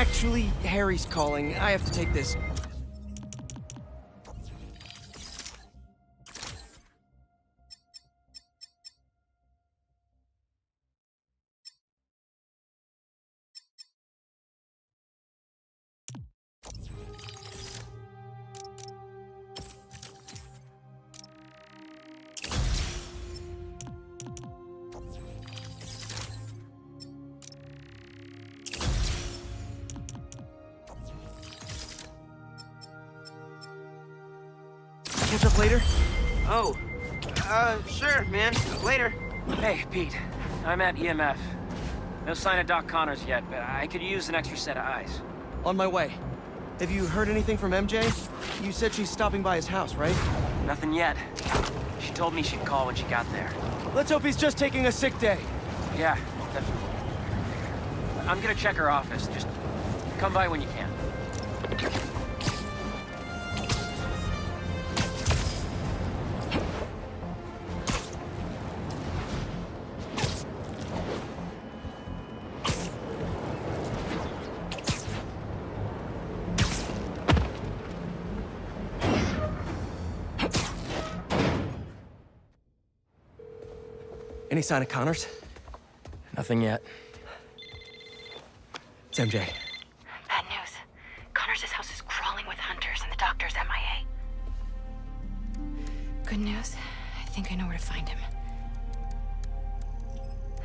Actually, Harry's calling. I have to take this. Catch up later? Oh, sure, man. Later. Hey, Pete. I'm at EMF. No sign of Doc Connors yet, but I could use an extra set of eyes. On my way. Have you heard anything from MJ? You said she's stopping by his house, right? Nothing yet. She told me she'd call when she got there. Let's hope he's just taking a sick day. Yeah, definitely. I'm gonna check her office. Just come by when you can. Any sign of Connors? Nothing yet. It's MJ. Bad news. Connors' house is crawling with hunters and the doctor's MIA. Good news. I think I know where to find him.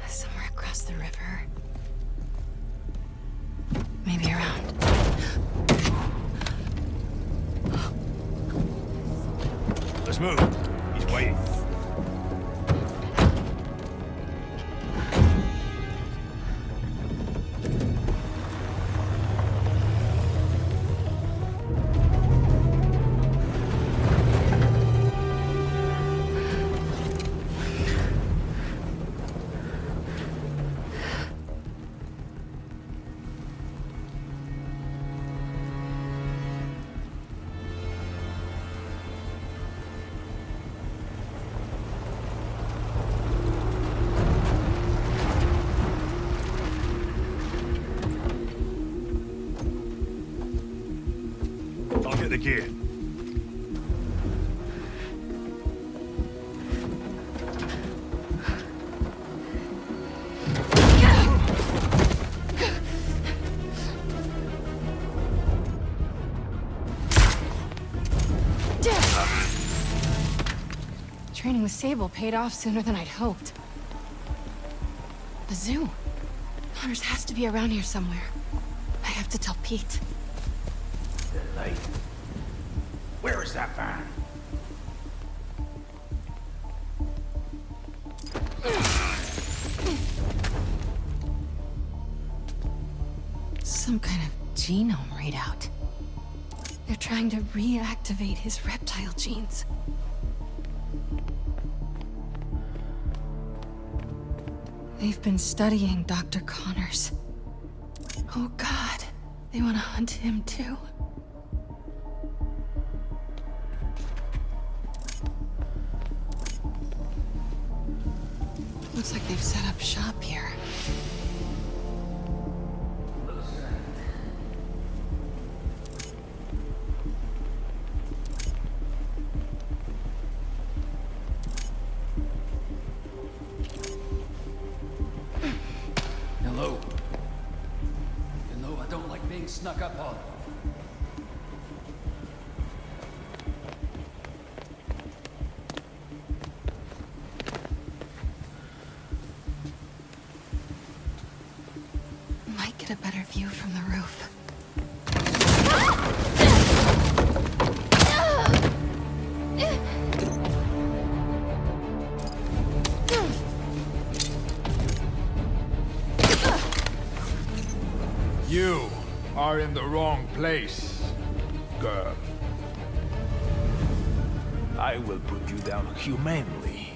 Somewhere across the river. Maybe around. Let's move. He's waiting. I'll get the gear. Training with Sable paid off sooner than I'd hoped. A zoo. Connors has to be around here somewhere. I have to tell Pete. Hey, where is that van? Some kind of genome readout. They're trying to reactivate his reptile genes. They've been studying Dr. Connors. Oh God, they want to hunt him too. Looks like they've set up shop here. Hello. You know I don't like being snuck up on. Might get a better view from the roof. You are in the wrong place, girl. I will put you down humanely.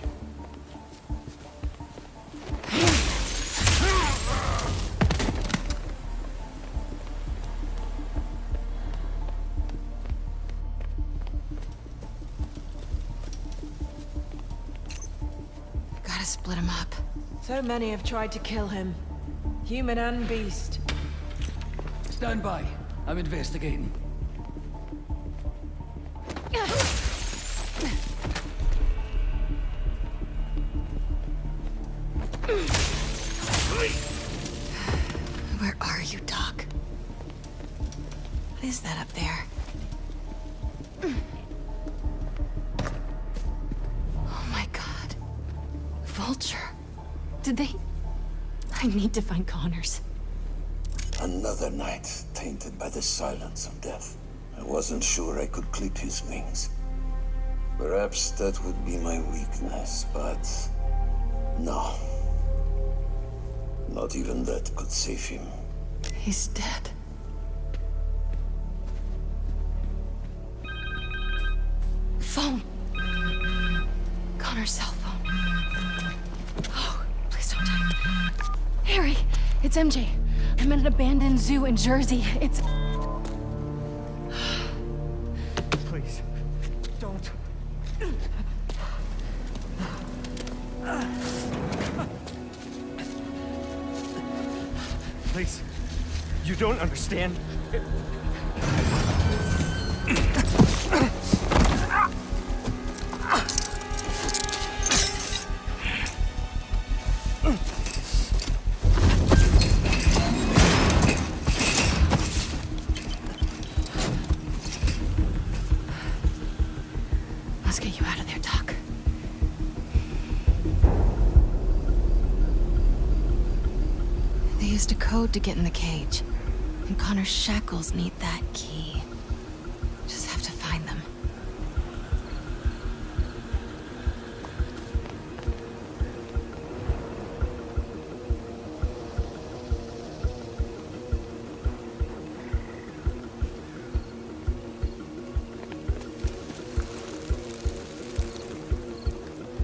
Gotta split him up. So many have tried to kill him. Human and beast. Stand by. I'm investigating. Where are you, Doc? What is that up there? Oh my god. Vulture. Did they... I need to find Connors. Another night tainted by the silence of death. I wasn't sure I could clip his wings. Perhaps that would be my weakness, but... no. Not even that could save him. He's dead. Phone. Connor's cell phone. Oh, please don't die. Harry, it's MJ. I'm at an abandoned zoo in Jersey. It's... Please, don't. Please, you don't understand. Let's get you out of there, Doc. They used a code to get in the cage. And Connor's shackles need that key. Just have to find them.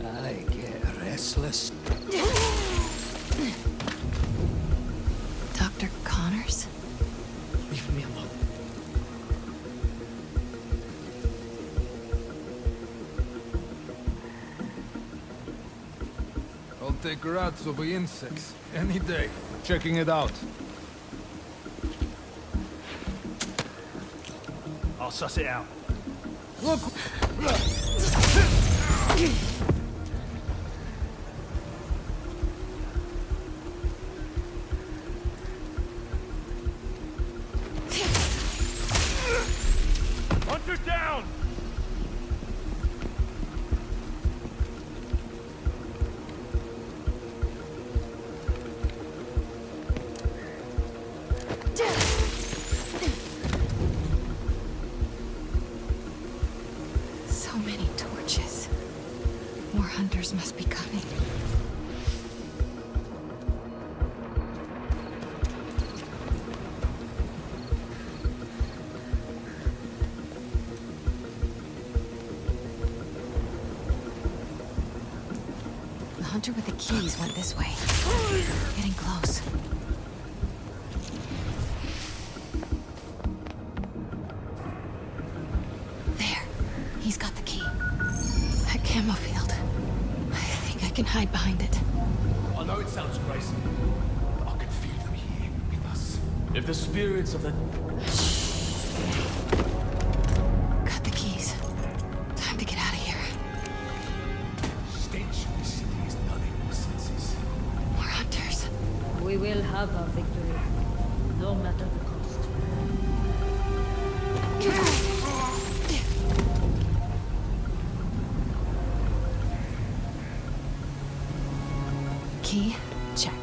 I get restless. Dr. Connors? Leave me alone. I'll take rats over insects any day. Checking it out. I'll suss it out. Look! Hunter down! So many torches. More hunters must be coming. The hunter with the keys went this way. Getting close. There. He's got the key. That camo field. I think I can hide behind it. I know it sounds crazy, but I can feel them here with us. If the spirits of the... Got the keys. Time to get out of here. stench of the city is dulling my senses. More hunters. We will have our victory, no matter the cost. Key? Check.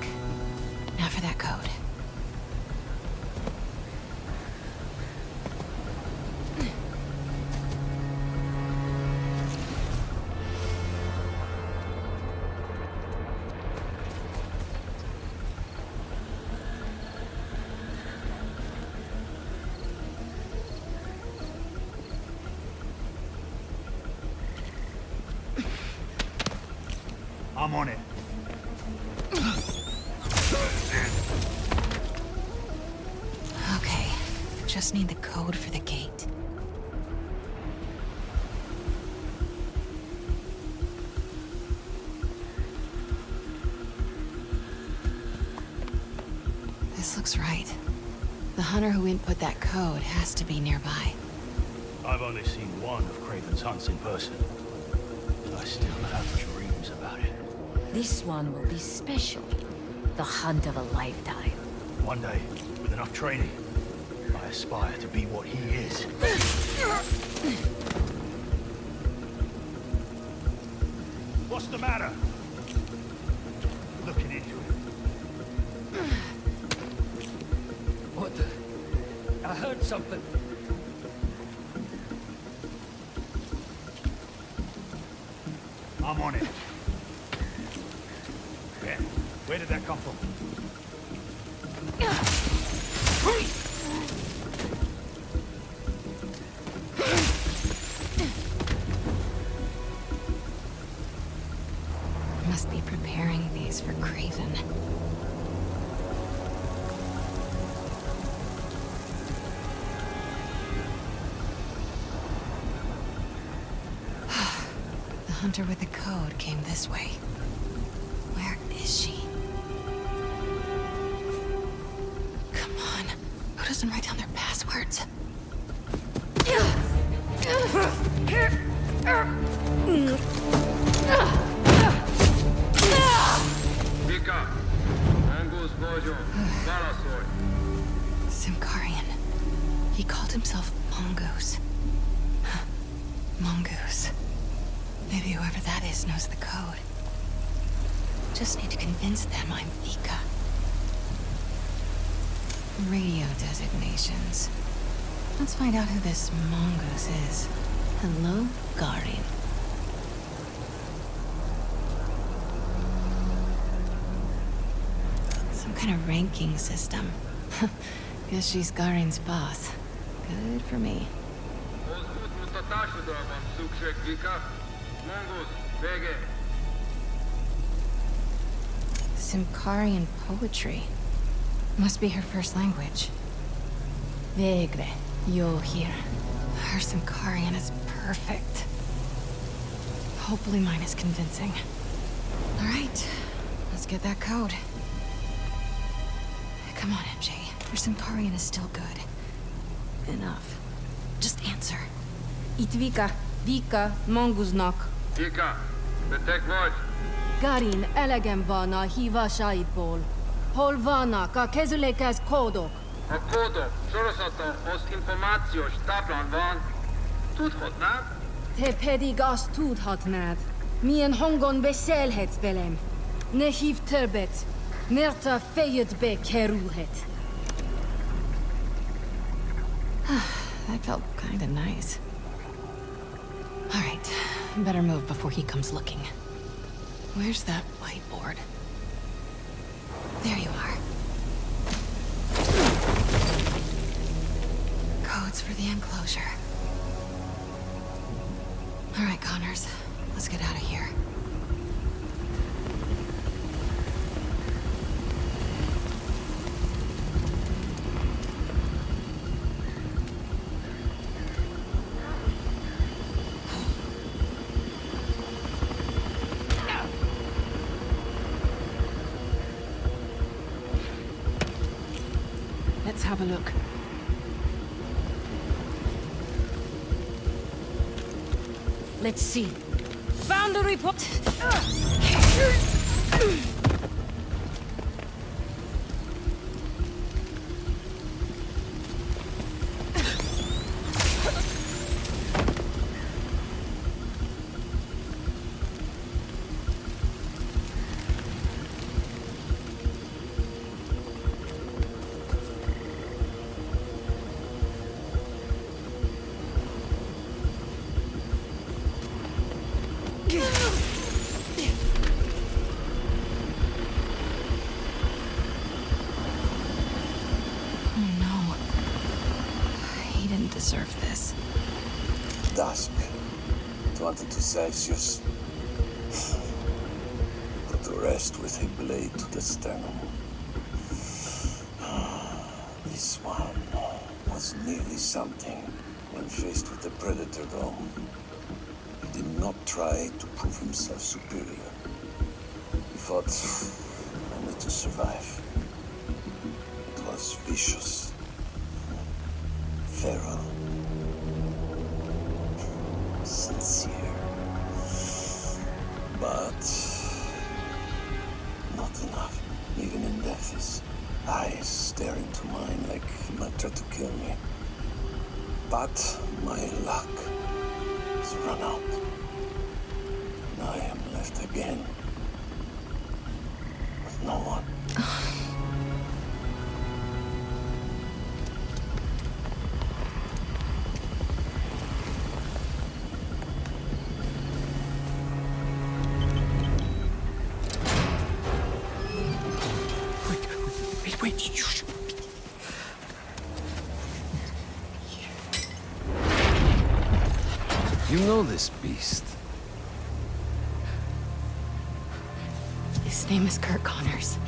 Now for that code. I'm on it. Okay. Just need the code for the gate. This looks right. The hunter who input that code has to be nearby. I've only seen one of Craven's hunts in person. I still have dreams about it. This one will be special. The hunt of a lifetime. One day, with enough training, I aspire to be what he is. What's the matter? Looking into it. What the? I heard something. I'm on it. Ben, where did that come from? Must be preparing these for Craven. The hunter with the code came this way. Where is she? Come on. Who doesn't write down their passwords? Simkarian. He called himself Mongoose. Mongoose. Maybe whoever that is knows the code. Just need to convince them I'm Vika. Radio designations. Let's find out who this Mongoose is. Hello, Garin. Some kind of ranking system. Guess she's Garin's boss. Good for me. Simkarian poetry. Must be her first language. Vegre, yo here. Her Simkarian is perfect. Hopefully mine is convincing. All right, let's get that code. Come on, MJ. Your Simkarian is still good. Enough. Just answer. Itt Vika, Monguznak. Vika, te tek vagy? Garin, elegem van a hívásaidból. Hol vannak a kezülékhez kódok? A kódok sorozata az információs táblán van. Tudhatnád? Te pedig azt tudhatnád. Milyen hangon beszélhetsz velem. Ne hív többet, mert a fejedbe kerülhet. That felt kinda nice. All right, better move before he comes looking. Where's that whiteboard? There you are. Codes for the enclosure. All right, Connors, let's get out of here. Let's have a look. Let's see. Found the report. Deserve this. Dusk. 22 Celsius. Put to rest with a blade to the sternum. This one was nearly something when faced with the Predator, though. He did not try to prove himself superior. He fought only to survive. It was vicious feral. Sincere. But not enough. Even in death, his eyes stare into mine like he might try to kill me. But my luck has run out. And I am left again with no one. Wait, shh. You know this beast. His name is Kurt Connors.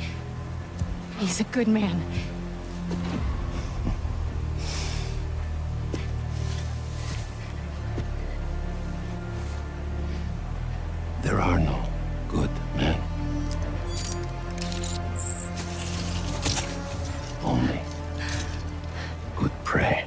He's a good man. There are no good men. Only good prey.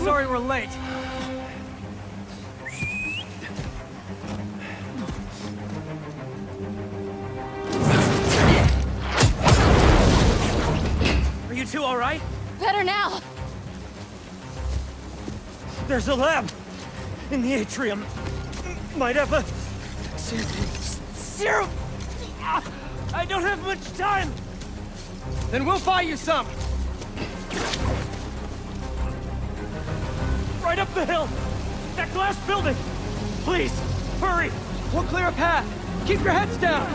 Sorry we're late. Are you two all right? Better now! There's a lab in the atrium. Might have a serum. I don't have much time. Then we'll buy you some. Right up the hill. That glass building. Please, hurry. We'll clear a path. Keep your heads down.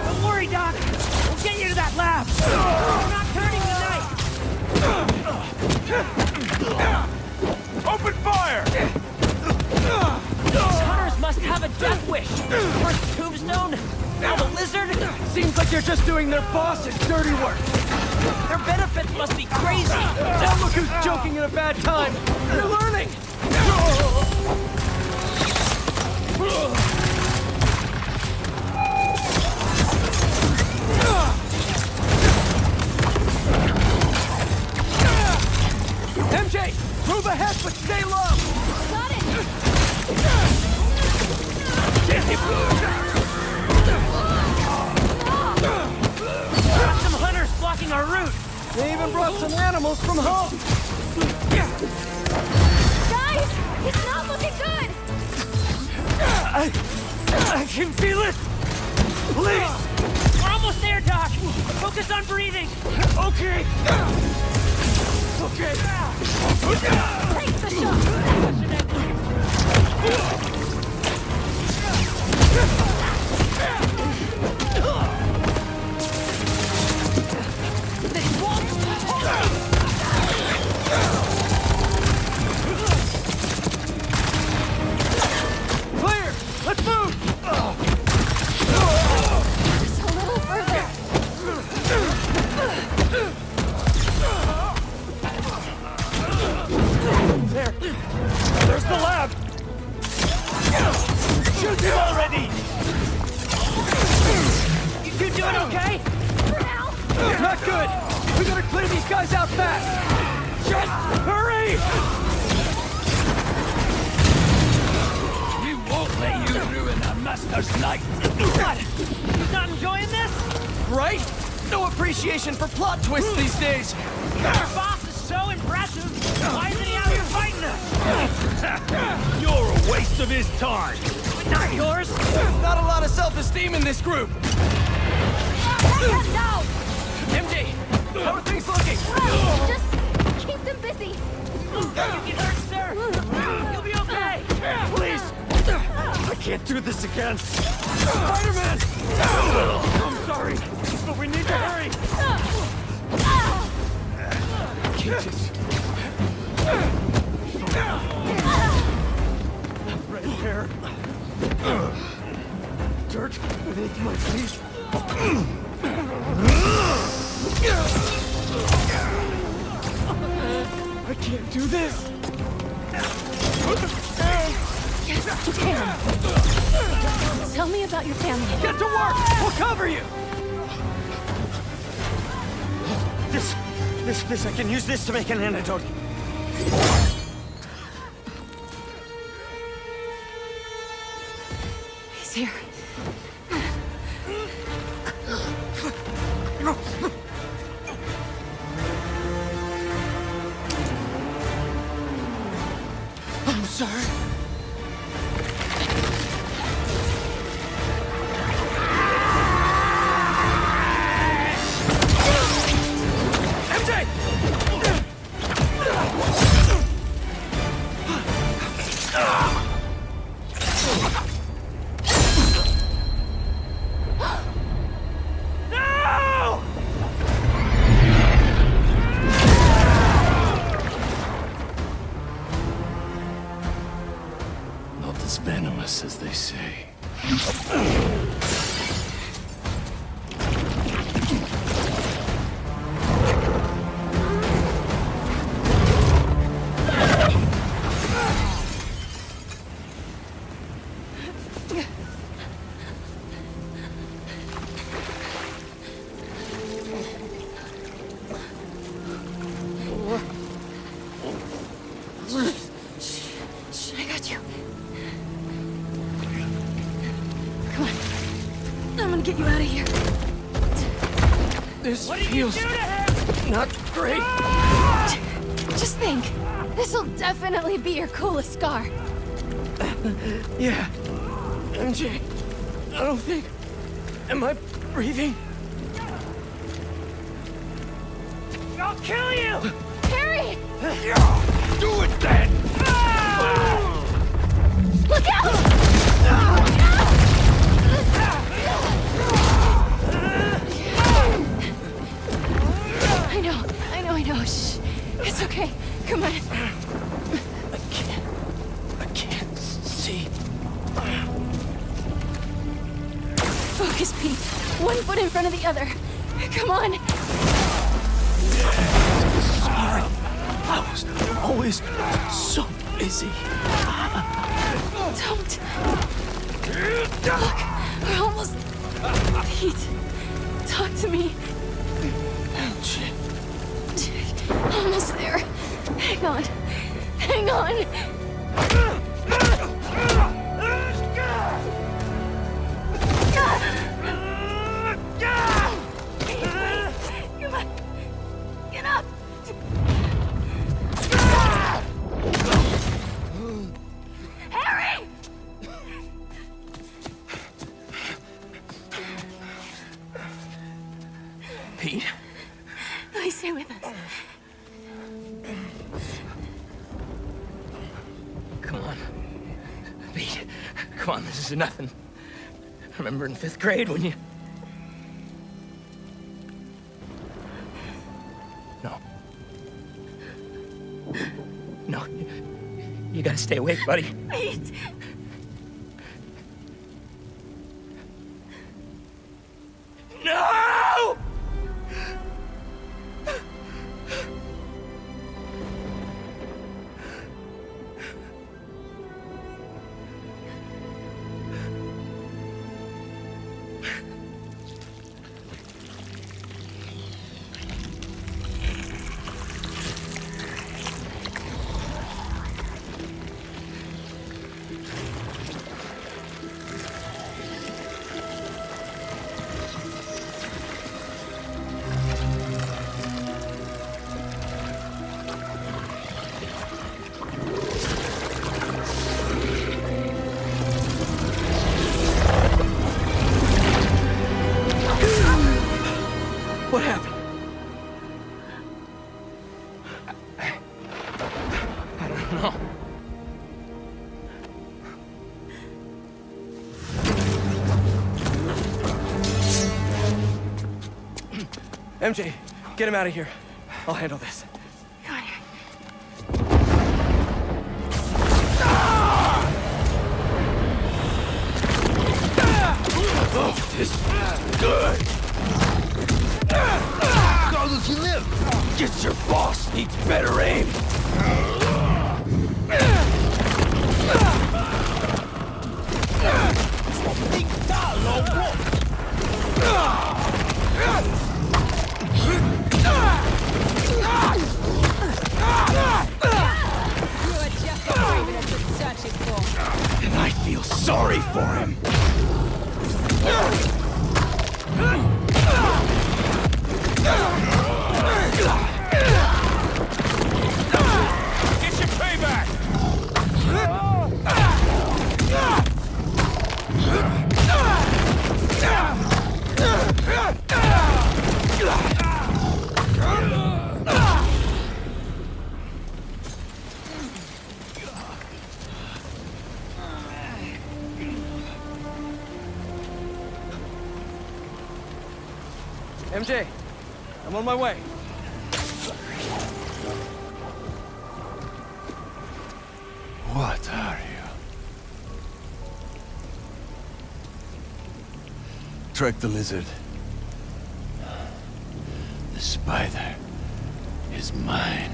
Don't worry, Doc. We'll get you to that lab. We're not turning tonight. Open fire! These hunters must have a death wish. First tombstone, now the lizard. Seems like they're just doing their boss's dirty work. Their benefits must be crazy. Now look who's joking at a bad time. They're learning. MJ, move ahead, but stay low. Got it! Got some hunters blocking our route. They even brought some animals from home. Guys! It's not looking good! I can feel it. Please. We're almost there, Doc. Focus on breathing. Okay. Okay. Take the shot! They won't hold. Clear. Let's move. Just a little further. There. There's the lab. Shoot him already. You two doing okay? For now! Not good. We gotta clear these guys out fast. Just hurry. We won't let you ruin our master's night. What? He's not enjoying this? Right? No appreciation for plot twists these days. Your boss is so impressive. Why isn't he out here fighting us? You're a waste of his time. But not yours. Not a lot of self-esteem in this group. No! MJ, how are things looking? Just keep them busy. You get hurt, sir. You'll be okay. Please. I can't do this again. Spider-Man! I'm sorry, but we need to hurry. Cages. Right there. Dirt beneath my feet. I can't do this! Yes, you can. Tell me about your family. Get to work! We'll cover you! This, I can use this to make an antidote. He's here. I'm sorry. Not as venomous as they say. I got you. Come on. I'm gonna get you out of here. This feels not great. Just think. This'll definitely be your coolest scar. Yeah. MJ, I don't think... Am I breathing? I'll kill you! Harry! Do it then! Look out! I know. Shh. It's okay. Come on. I can't see. Focus, Pete. One foot in front of the other. Come on. Sorry. I was always so busy. Don't. Look, we're almost... Pete, talk to me. Almost there. Hang on. Hang on. Come on. Get up. Harry! Pete? Please stay with us. Come on. Pete, come on, this is nothing. Remember in 5th grade when you... No. No. You gotta stay awake, buddy. Pete! No! What happened? I don't know. MJ, get him out of here. I'll handle this. Come on. Oh, this Good! How does he live? Guess your boss needs better aim. And I feel sorry for him. Get your payback! MJ, I'm on my way. What are you? Track the lizard. The spider is mine.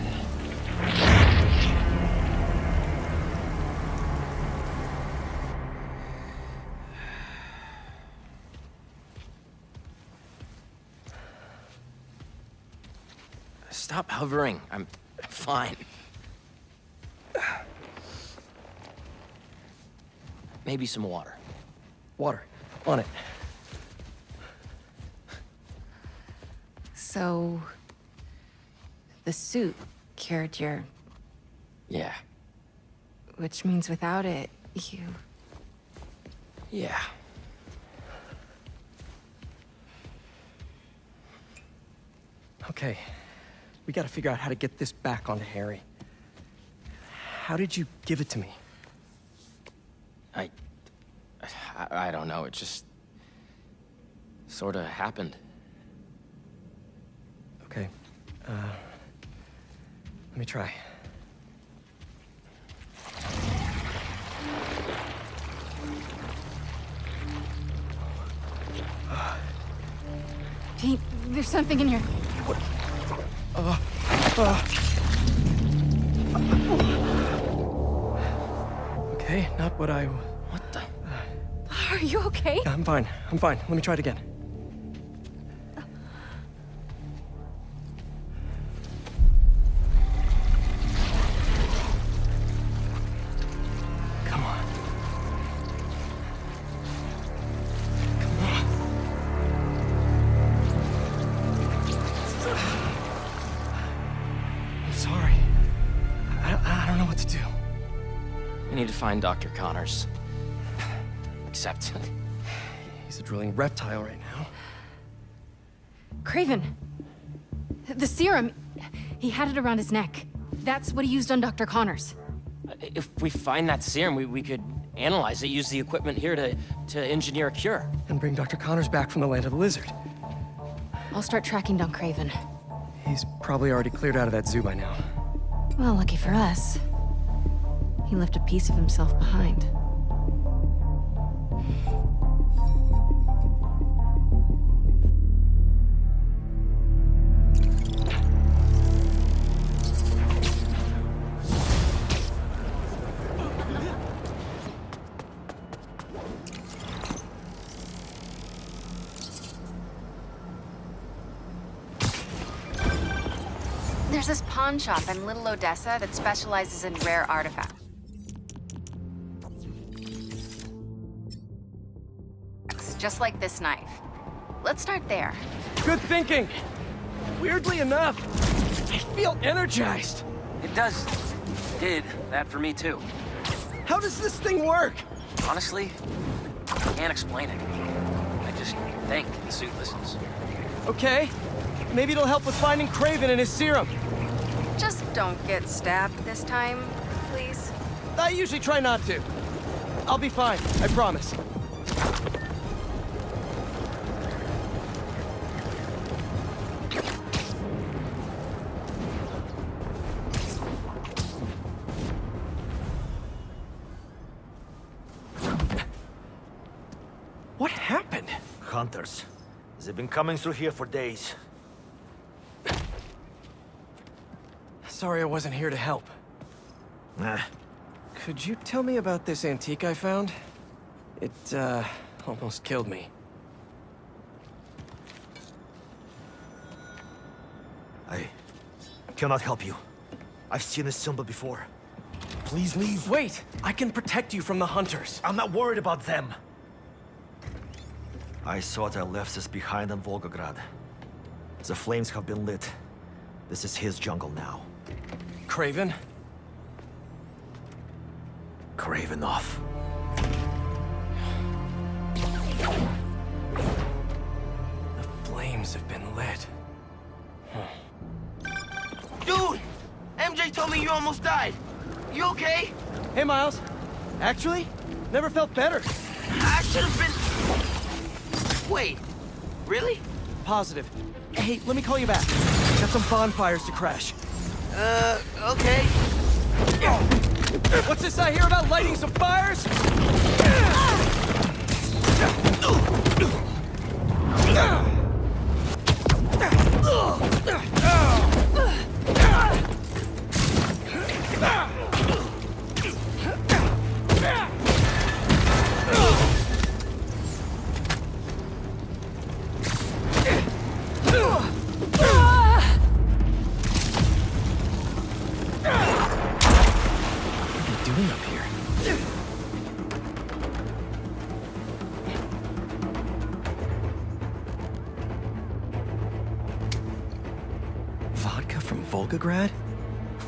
Stop hovering. I'm fine. Maybe some water. Water. On it. So... the suit cured your... Yeah. Which means without it, you... Yeah. Okay. We gotta figure out how to get this back onto Harry. How did you give it to me? I don't know. It just... sort of happened. Okay. Let me try. Pete, there's something in here. Okay, not what I... What the... Are you okay? Yeah, I'm fine. I'm fine. Let me try it again. Come on. Come on. I'm sorry. I don't know what to do. We need to find Dr. Connors. Except... he's a drilling reptile right now. Craven! The serum! He had it around his neck. That's what he used on Dr. Connors. If we find that serum, we could analyze it, use the equipment here to engineer a cure. And bring Dr. Connors back from the land of the lizard. I'll start tracking down Craven. He's probably already cleared out of that zoo by now. Well, lucky for us. He left a piece of himself behind. There's this pawn shop in Little Odessa that specializes in rare artifacts. Just like this knife. Let's start there. Good thinking! Weirdly enough, I feel energized. It does. Did that for me too. How does this thing work? Honestly, I can't explain it. I just think the suit listens. Okay. Maybe it'll help with finding Craven and his serum. Just don't get stabbed this time, please. I usually try not to. I'll be fine, I promise. What happened? Hunters. They've been coming through here for days. Sorry I wasn't here to help. Nah. Could you tell me about this antique I found? It, almost killed me. I cannot help you. I've seen this symbol before. Please leave. Wait! I can protect you from the hunters. I'm not worried about them. I thought I left this behind in Volgograd. The flames have been lit. This is his jungle now. Craven? Cravenov. The flames have been lit. Dude! MJ told me you almost died. You okay? Hey, Miles. Actually, never felt better. I should have been... Wait. Really? Positive. Hey, let me call you back. Got some bonfires to crash. Okay. What's this I hear about lighting some fires? Vodka from Volgograd?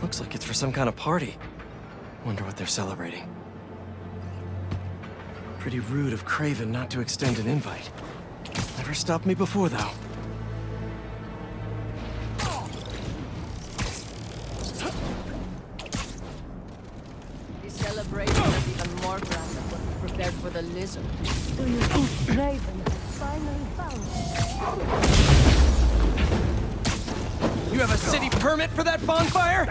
Looks like it's for some kind of party. Wonder what they're celebrating. Pretty rude of Craven not to extend an invite. Never stopped me before, though. The celebration is even more grand than what we prepared for the lizard. Do you think Craven has finally found You have a city permit for that bonfire?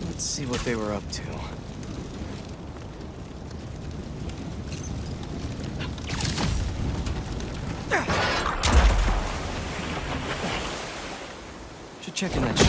Let's see what they were up to. Should check in that ship.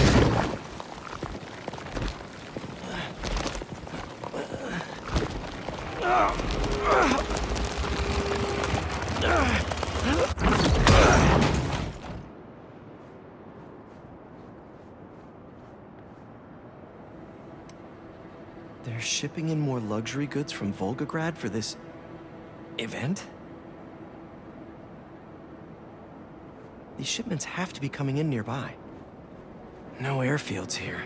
They're shipping in more luxury goods from Volgograd for this event? These shipments have to be coming in nearby. No airfields here.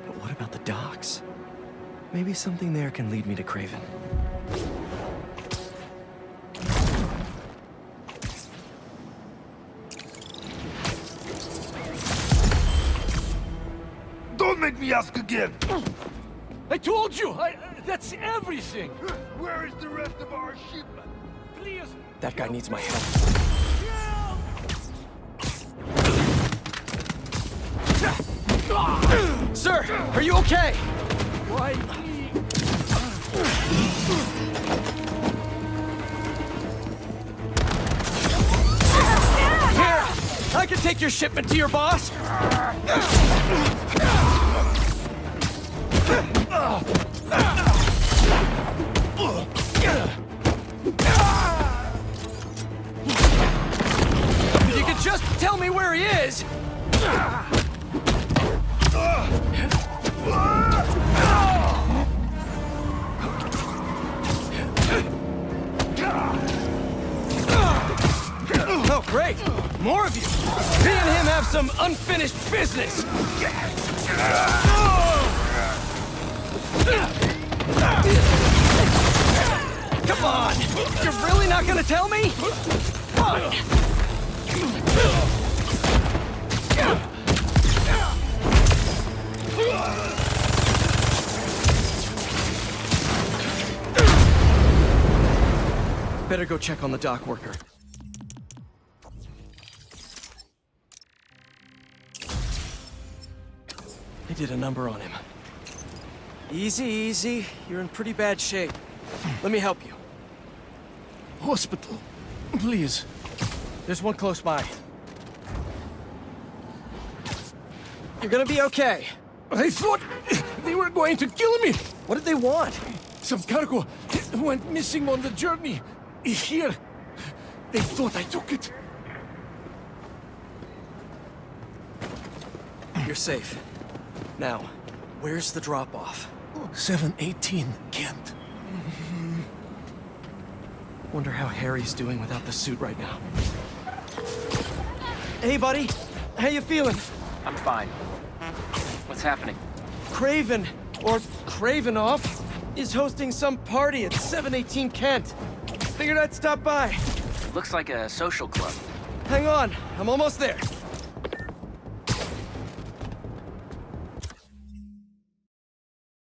But what about the docks? Maybe something there can lead me to Craven. Don't make me ask again! I told you! That's everything! Where is the rest of our shipment? Please! That guy needs my help. Sir, are you okay? Why? Here! I can take your shipment to your boss! If you could just tell me where he is! Oh, great! More of you! Me and him have some unfinished business! Come on! You're really not gonna tell me? Fine! Better go check on the dock worker. They did a number on him. Easy, easy. You're in pretty bad shape. Let me help you. Hospital, please. There's one close by. You're gonna be okay. I thought they were going to kill me. What did they want? Some cargo went missing on the journey. Here. They thought I took it. You're safe. Now, where's the drop-off? 718 Kent. Wonder how Harry's doing without the suit right now. Hey, buddy. How you feeling? I'm fine. What's happening? Craven, or Cravenoff, is hosting some party at 718 Kent. Figured I'd stop by. Looks like a social club. Hang on, I'm almost there.